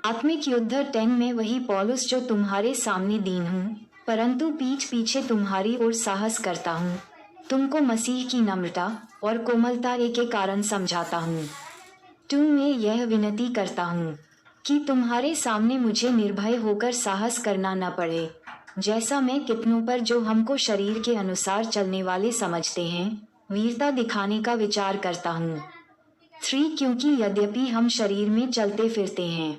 आत्मिक युद्ध 10 में वही पौलुस जो तुम्हारे सामने दीन हूँ, परंतु पीठ पीछे तुम्हारी ओर साहस करता हूँ। तुमको मसीह की नम्रता और कोमलता के कारण समझाता हूँ। मैं यह विनती करता हूँ कि तुम्हारे सामने मुझे निर्भय होकर साहस करना न पड़े, जैसा मैं कितनों पर जो हमको शरीर के अनुसार चलने वाले समझते हैं वीरता दिखाने का विचार करता हूँ। 3 क्योंकि यद्यपि हम शरीर में चलते फिरते हैं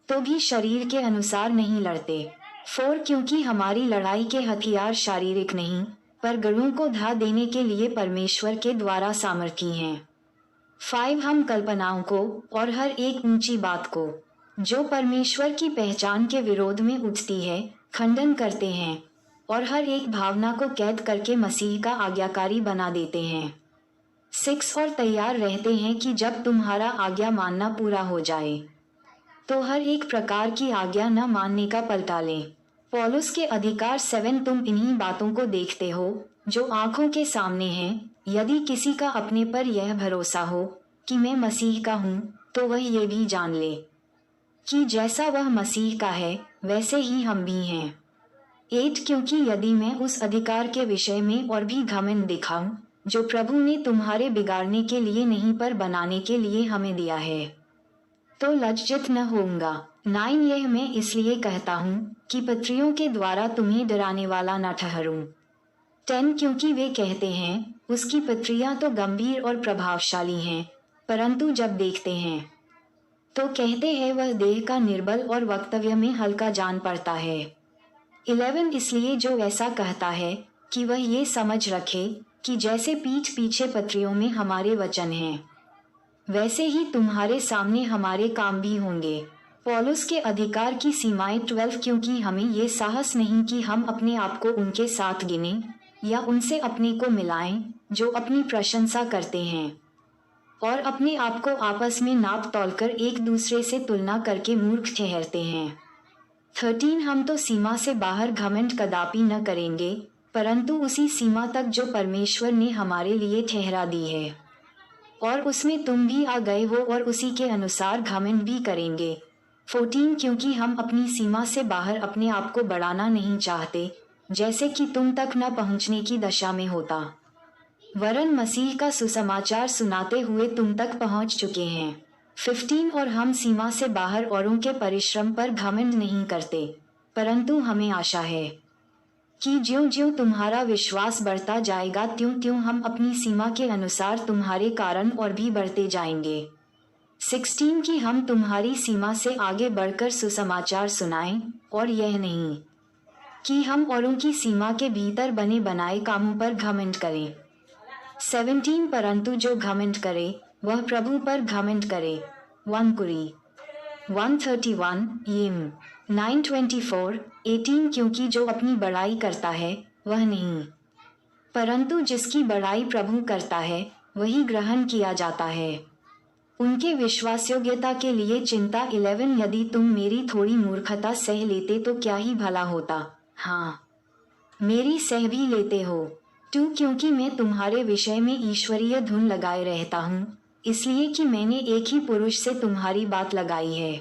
तो भी शरीर के अनुसार नहीं लड़ते। 4 क्योंकि हमारी लड़ाई के हथियार शारीरिक नहीं पर गढ़ों को ढा देने के लिए परमेश्वर के द्वारा सामर्थी हैं। 5 हम कल्पनाओं को और हर एक ऊंची बात को जो परमेश्वर की पहचान के विरोध में उठती है खंडन करते हैं और हर एक भावना को कैद करके मसीह का आज्ञाकारी बना देते हैं। 6 और तैयार रहते हैं कि जब तुम्हारा आज्ञा मानना पूरा हो जाए तो हर एक प्रकार की आज्ञा न मानने का पलटा लें। पौलुस के अधिकार 7 तुम इन्हीं बातों को देखते हो जो आंखों के सामने हैं। यदि किसी का अपने पर यह भरोसा हो कि मैं मसीह का हूँ तो वह ये भी जान ले कि जैसा वह मसीह का है वैसे ही हम भी हैं। 8 क्योंकि यदि मैं उस अधिकार के विषय में और भी घमंड दिखाऊं जो प्रभु ने तुम्हारे बिगाड़ने के लिए नहीं पर बनाने के लिए हमें दिया है तो लज्जित न होऊंगा। 9 यह मैं इसलिए कहता हूँ कि पत्रियों के द्वारा तुम्हें डराने वाला न ठहरूं। 10 क्योंकि वे कहते हैं उसकी पत्रियां तो गंभीर और प्रभावशाली हैं, परंतु जब देखते हैं तो कहते हैं वह देह का निर्बल और वक्तव्य में हल्का जान पड़ता है। 11 इसलिए जो ऐसा कहता है कि वह ये समझ रखे कि जैसे पीठ पीछे पत्रियों में हमारे वचन हैं वैसे ही तुम्हारे सामने हमारे काम भी होंगे। पौलुस के अधिकार की सीमाएं 12 क्योंकि हमें ये साहस नहीं कि हम अपने आप को उनके साथ गिने या उनसे अपने को मिलाएं जो अपनी प्रशंसा करते हैं और अपने आप को आपस में नाप तोलकर एक दूसरे से तुलना करके मूर्ख ठहरते हैं। 13 हम तो सीमा से बाहर घमंड कदापि न करेंगे, परंतु उसी सीमा तक जो परमेश्वर ने हमारे लिए ठहरा दी है और उसमें तुम भी आ गए हो और उसी के अनुसार घमंड भी करेंगे। 14 क्योंकि हम अपनी सीमा से बाहर अपने आप को बढ़ाना नहीं चाहते जैसे कि तुम तक न पहुंचने की दशा में होता, वरन मसीह का सुसमाचार सुनाते हुए तुम तक पहुंच चुके हैं। 15 और हम सीमा से बाहर औरों के परिश्रम पर घमंड नहीं करते, परंतु हमें आशा है कि ज्यों-ज्यों तुम्हारा विश्वास बढ़ता जाएगा त्यों-त्यों हम अपनी सीमा के अनुसार तुम्हारे कारण और भी बढ़ते जाएंगे। 16 कि हम तुम्हारी सीमा से आगे बढ़कर सुसमाचार सुनाएं और यह नहीं कि हम औरों की सीमा के भीतर बने बनाए कामों पर घमंड करें। 17 परंतु जो घमंड करे वह प्रभु पर घमंड करे। 1 कुरी 131 यिम 9:24 18 क्योंकि जो अपनी बड़ाई करता है वह नहीं, परंतु जिसकी बड़ाई प्रभु करता है वही ग्रहण किया जाता है। उनके विश्वासयोग्यता के लिए चिंता। 11 यदि तुम मेरी थोड़ी मूर्खता सह लेते तो क्या ही भला होता, हाँ मेरी सह भी लेते हो। 2 क्योंकि मैं तुम्हारे विषय में ईश्वरीय धुन लगाए रहता हूँ, इसलिए कि मैंने एक ही पुरुष से तुम्हारी बात लगाई है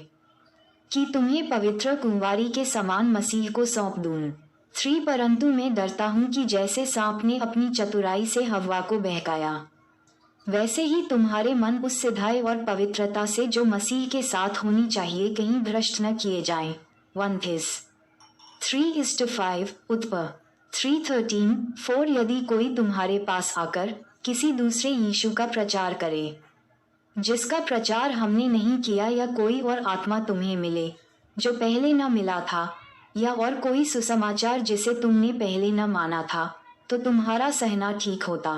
कि तुम्हें पवित्र कुंवारी के समान मसीह को सौंप दूं। 3 परंतु मैं डरता हूँ कि जैसे सांप ने अपनी चतुराई से हव्वा को बहकाया वैसे ही तुम्हारे मन उस सिधाई और पवित्रता से जो मसीह के साथ होनी चाहिए कहीं भ्रष्ट न किए जाएं। 1 थिस 3:5 उत्पन्न 3:13 4 यदि कोई तुम्हारे पास आकर किसी दूसरे यीशु का प्रचार करे जिसका प्रचार हमने नहीं किया या कोई और आत्मा तुम्हें मिले जो पहले न मिला था या और कोई सुसमाचार जिसे तुमने पहले न माना था तो तुम्हारा सहना ठीक होता।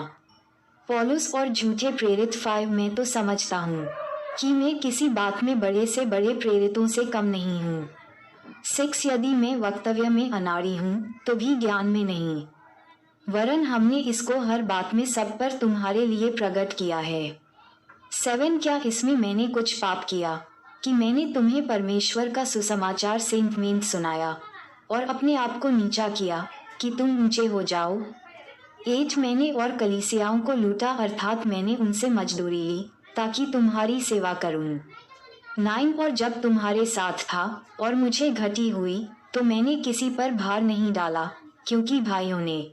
पौलुस और झूठे प्रेरित 5 में तो समझता हूँ कि मैं किसी बात में बड़े से बड़े प्रेरितों से कम नहीं हूँ। 6 यदि मैं वक्तव्य में अनाड़ी हूँ तो भी ज्ञान में नहीं, वरन हमने इसको हर बात में सब पर तुम्हारे लिए प्रकट किया है। 7 क्या इसमें मैंने कुछ पाप किया कि मैंने तुम्हें परमेश्वर का सुसमाचार सेंट सुनाया और अपने आप को नीचा किया कि तुम ऊंचे हो जाओ। 8 मैंने और कलीसियाओं को लूटा अर्थात मैंने उनसे मजदूरी ली ताकि तुम्हारी सेवा करूं। 9 और जब तुम्हारे साथ था और मुझे घटी हुई तो मैंने किसी पर भार नहीं डाला, क्योंकि भाइयों ने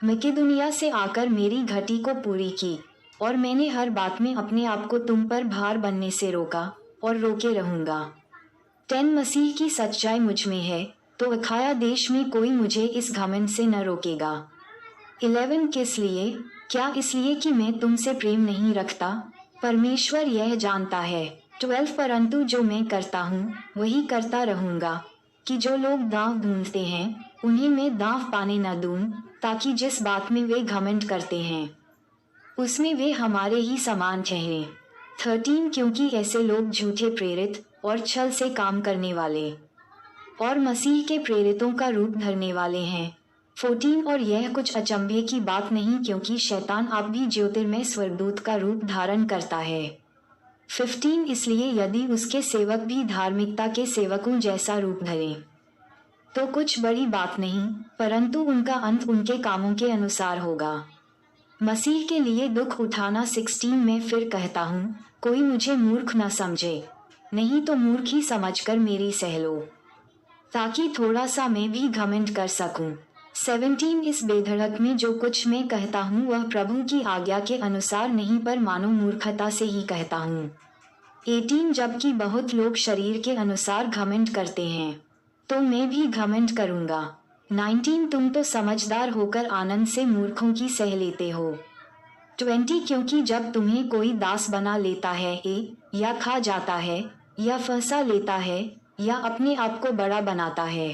मकिदुनिया से आकर मेरी घटी को पूरी की और मैंने हर बात में अपने आप को तुम पर भार बनने से रोका और रोके रहूंगा। 10 मसीह की सच्चाई मुझ में है तो अखाया देश में कोई मुझे इस घमंड से न रोकेगा। 11 किस लिए? क्या इसलिए कि मैं तुमसे प्रेम नहीं रखता? परमेश्वर यह जानता है। 12 परंतु जो मैं करता हूँ वही करता रहूंगा कि जो लोग दांव ढूंढते हैं उन्हें मैं दांव पाने न दूं, ताकि जिस बात में वे घमंड करते हैं उसमें वे हमारे ही समान ठहरें। 13 क्योंकि ऐसे लोग झूठे प्रेरित और छल से काम करने वाले और मसीह के प्रेरितों का रूप धरने वाले हैं। 14 और यह कुछ अचंभे की बात नहीं, क्योंकि शैतान आप भी ज्योतिर्मय स्वर्गदूत का रूप धारण करता है। 15 इसलिए यदि उसके सेवक भी धार्मिकता के सेवकों जैसा रूप धरें तो कुछ बड़ी बात नहीं, परंतु उनका अंत उनके कामों के अनुसार होगा। मसीह के लिए दुख उठाना। 16 में फिर कहता हूँ, कोई मुझे मूर्ख न समझे, नहीं तो मूर्ख ही समझकर मेरी सह लो, ताकि थोड़ा सा मैं भी घमंड कर सकूं। 17 इस बेधड़क में जो कुछ मैं कहता हूँ वह प्रभु की आज्ञा के अनुसार नहीं, पर मानो मूर्खता से ही कहता हूँ। 18 जबकि बहुत लोग शरीर के अनुसार घमंड करते हैं तो मैं भी घमंड करूँगा। 19 तुम तो समझदार होकर आनंद से मूर्खों की सह लेते हो। 20 क्योंकि जब तुम्हें कोई दास बना लेता है या खा जाता है या फंसा लेता है या अपने आप को बड़ा बनाता है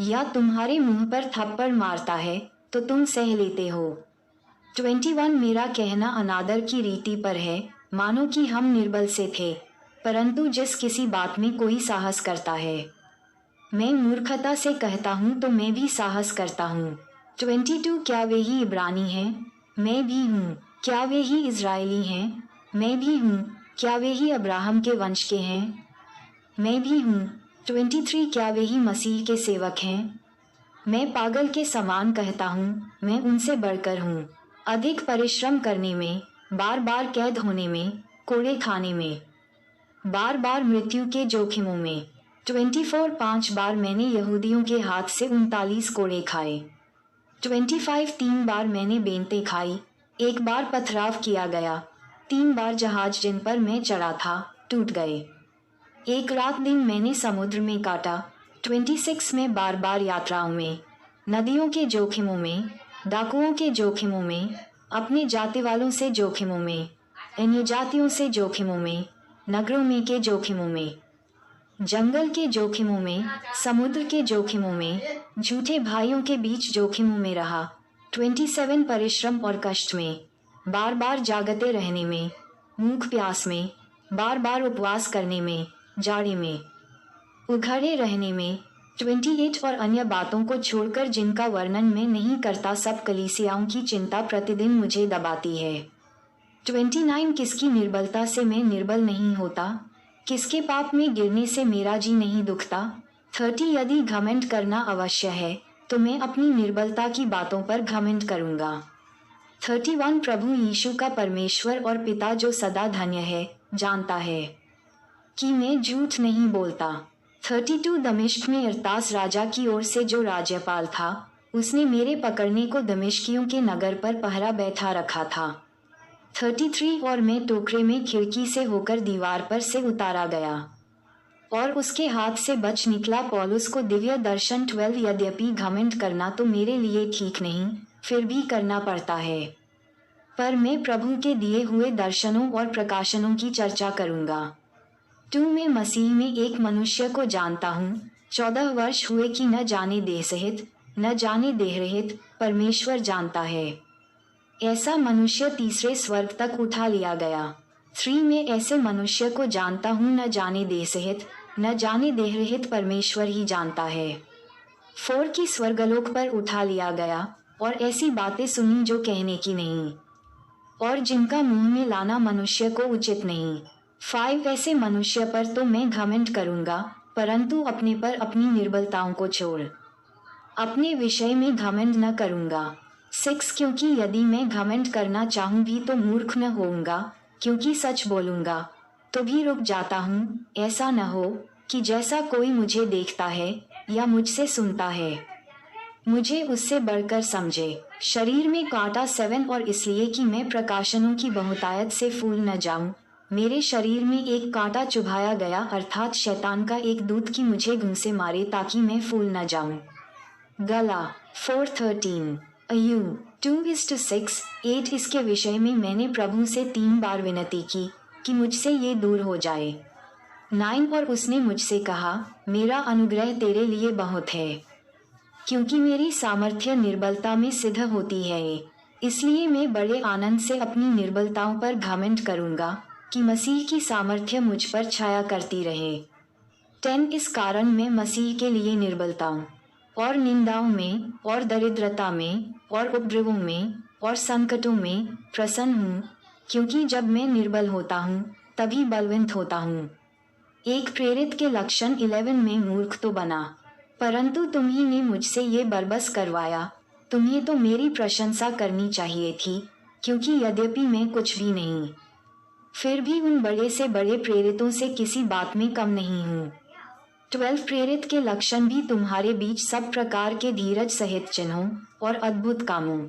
या तुम्हारे मुंह पर थप्पड़ मारता है तो तुम सह लेते हो। 21 मेरा कहना अनादर की रीति पर है, मानो कि हम निर्बल से थे, परंतु जिस किसी बात में कोई साहस करता है मैं मूर्खता से कहता हूँ तो मैं भी साहस करता हूँ। 22 क्या वे ही इब्रानी हैं? मैं भी हूँ। क्या वे ही इज़राइली हैं? मैं भी हूँ। क्या वे ही अब्राहम के वंश के हैं? मैं भी हूँ। 23 क्या वे ही मसीह के सेवक हैं? मैं पागल के समान कहता हूँ, मैं उनसे बढ़कर हूँ। अधिक परिश्रम करने में, बार बार कैद होने में, कोड़े खाने में, बार बार मृत्यु के जोखिमों में। 24 5 बार मैंने यहूदियों के हाथ से 39 कोड़े खाए। 25 3 बार मैंने बेंतें खाई, 1 बार पथराव किया गया, 3 बार जहाज जिन पर मैं चढ़ा था टूट गए, 1 रात दिन मैंने समुद्र में काटा। 26 में बार बार यात्राओं में, नदियों के जोखिमों में, डाकुओं के जोखिमों में, अपने जाति वालों से जोखिमों में, अन्य जातियों से जोखिमों में, नगरों में के जोखिमों में, जंगल के जोखिमों में, समुद्र के जोखिमों में, झूठे भाइयों के बीच जोखिमों में रहा। 27 परिश्रम और कष्ट में, बार बार जागते रहने में, भूख प्यास में, बार बार उपवास करने में, जाड़े में, उघाड़े रहने में। 28 और अन्य बातों को छोड़कर जिनका वर्णन मैं नहीं करता, सब कलीसियाओं की चिंता प्रतिदिन मुझे दबाती है। 29 किसकी निर्बलता से मैं निर्बल नहीं होता, किसके पाप में गिरने से मेरा जी नहीं दुखता। 30 यदि घमंड करना अवश्य है तो मैं अपनी निर्बलता की बातों पर घमंड करूंगा। 31 प्रभु यीशु का परमेश्वर और पिता जो सदा धन्य है जानता है कि मैं झूठ नहीं बोलता। 32 दमिश्क में अरतास राजा की ओर से जो राज्यपाल था, उसने मेरे पकड़ने को दमिश्कियों के नगर पर पहरा बैठा रखा था। 33 और मैं टोकरे में खिड़की से होकर दीवार पर से उतारा गया और उसके हाथ से बच निकला पौलुस को दिव्य दर्शन। 12 यद्यपि घमंड करना तो मेरे लिए ठीक नहीं, फिर भी करना पड़ता है, पर मैं प्रभु के दिए हुए दर्शनों और प्रकाशनों की चर्चा करूंगा। 2 मैं मसीह में एक मनुष्य को जानता हूँ, 14 वर्ष हुए कि न जाने देह सहित न जाने देह रहित परमेश्वर जानता है। ऐसा मनुष्य तीसरे स्वर्ग तक उठा लिया गया। 3 में ऐसे मनुष्य को जानता हूँ, न जाने देह सहित न जाने देह रहित परमेश्वर ही जानता है। 4 की स्वर्गलोक पर उठा लिया गया और ऐसी बातें सुनी जो कहने की नहीं और जिनका मुंह में लाना मनुष्य को उचित नहीं। 5 ऐसे मनुष्य पर तो मैं घमंड करूंगा, परंतु अपने पर अपनी निर्बलताओं को छोड़ अपने विषय में घमंड न करूंगा। 6 क्योंकि यदि मैं घमंड करना चाहूं भी तो मूर्ख न होऊंगा, क्योंकि सच बोलूंगा तो भी रुक जाता हूँ, ऐसा न हो कि जैसा कोई मुझे देखता है या मुझसे सुनता है मुझे उससे बढ़कर समझे। शरीर में कांटा 7 और इसलिए कि मैं प्रकाशनों की बहुतायत से फूल न जाऊं, मेरे शरीर में एक कांटा चुभाया गया अर्थात शैतान का एक दूत की मुझे घूंसे मारे ताकि मैं फूल न जाऊं। गला 4:13 अयू 2:6 8 इसके विषय में मैंने प्रभु से 3 बार विनती की कि मुझसे ये दूर हो जाए। 9 और उसने मुझसे कहा, मेरा अनुग्रह तेरे लिए बहुत है, क्योंकि मेरी सामर्थ्य निर्बलता में सिद्ध होती है। इसलिए मैं बड़े आनंद से अपनी निर्बलताओं पर घमंड करूंगा कि मसीह की सामर्थ्य मुझ पर छाया करती रहे। 10 इस कारण मैं मसीह के लिए निर्बलताओं और निंदाओं में और दरिद्रता में और उपद्रवों में और संकटों में प्रसन्न हूँ, क्योंकि जब मैं निर्बल होता हूँ तभी बलवंत होता हूँ। एक प्रेरित के लक्षण 11 में मूर्ख तो बना, परंतु तुम्ही ने मुझसे ये बरबस करवाया। तुम्हें तो मेरी प्रशंसा करनी चाहिए थी, क्योंकि यद्यपि मैं कुछ भी नहीं, फिर भी उन बड़े से बड़े प्रेरितों से किसी बात में कम नहीं हूँ। 12 प्रेरित के लक्षण भी तुम्हारे बीच सब प्रकार के धीरज सहित चिन्हों और अद्भुत कामों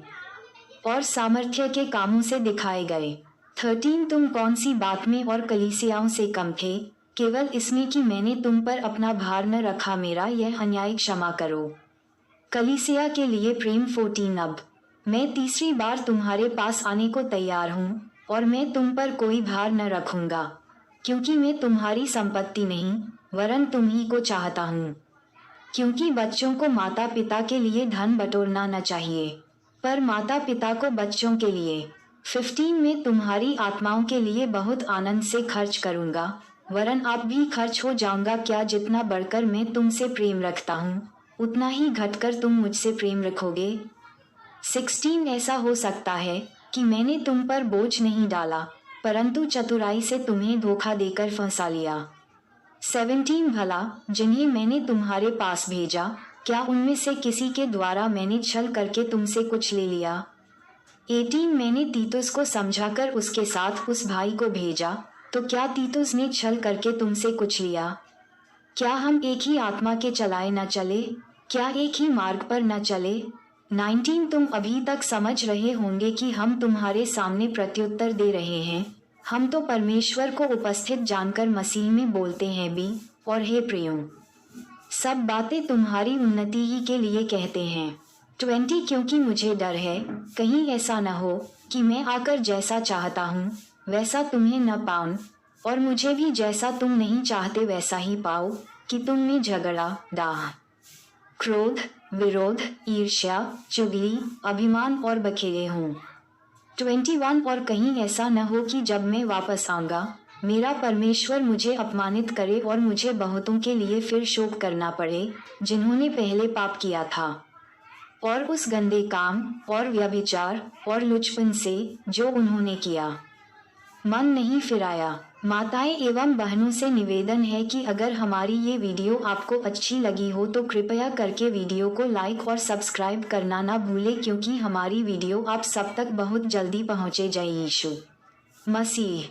और सामर्थ्य के कामों से दिखाए गए। 13 तुम कौन सी बात में और कलीसियाओं से कम थे, केवल इसमें कि मैंने तुम पर अपना भार न रखा। मेरा यह अन्याय क्षमा करो। कलीसिया के लिए प्रेम 14 अब मैं तीसरी बार तुम्हारे पास आने को तैयार हूँ और मैं तुम पर कोई भार न रखूंगा, क्योंकि मैं तुम्हारी संपत्ति नहीं वरन तुम ही को चाहता हूँ। क्योंकि बच्चों को माता पिता के लिए धन बटोरना न चाहिए, पर माता पिता को बच्चों के लिए। 15 में तुम्हारी आत्माओं के लिए बहुत आनंद से खर्च करूंगा, वरन आप भी खर्च हो जाऊंगा। क्या जितना बढ़कर मैं तुमसे प्रेम रखता हूँ उतना ही घटकर तुम मुझसे प्रेम रखोगे। 16 ऐसा हो सकता है कि मैंने तुम पर बोझ नहीं डाला, परंतु चतुराई से तुम्हें धोखा देकर फंसा लिया। 17 भला जिन्हें मैंने तुम्हारे पास भेजा, क्या उनमें से किसी के द्वारा मैंने छल करके तुमसे कुछ ले लिया। 18 मैंने तीतुस को समझाकर उसके साथ उस भाई को भेजा, तो क्या तीतुस ने छल करके तुमसे कुछ लिया। क्या हम एक ही आत्मा के चलाए न चले, क्या एक ही मार्ग पर न चले। 19 तुम अभी तक समझ रहे होंगे कि हम तुम्हारे सामने प्रत्युत्तर दे रहे हैं। हम तो परमेश्वर को उपस्थित जानकर मसीह में बोलते हैं भी, और हे प्रियो, सब बातें तुम्हारी उन्नति ही के लिए कहते हैं। 20 क्योंकि मुझे डर है कहीं ऐसा न हो कि मैं आकर जैसा चाहता हूँ वैसा तुम्हें न पाऊं, और मुझे भी जैसा तुम नहीं चाहते वैसा ही पाओ, कि तुम में झगड़ा, दाह, क्रोध, विरोध, ईर्ष्या, चुगली, अभिमान और बखेड़े हों। 21 और कहीं ऐसा न हो कि जब मैं वापस आऊंगा मेरा परमेश्वर मुझे अपमानित करे और मुझे बहुतों के लिए फिर शोक करना पड़े जिन्होंने पहले पाप किया था, और उस गंदे काम और व्यभिचार और लुचपन से जो उन्होंने किया मन नहीं फिराया। माताएं एवं बहनों से निवेदन है कि अगर हमारी ये वीडियो आपको अच्छी लगी हो तो कृपया करके वीडियो को लाइक और सब्सक्राइब करना ना भूलें, क्योंकि हमारी वीडियो आप सब तक बहुत जल्दी पहुंचे। जय यीशु मसीह।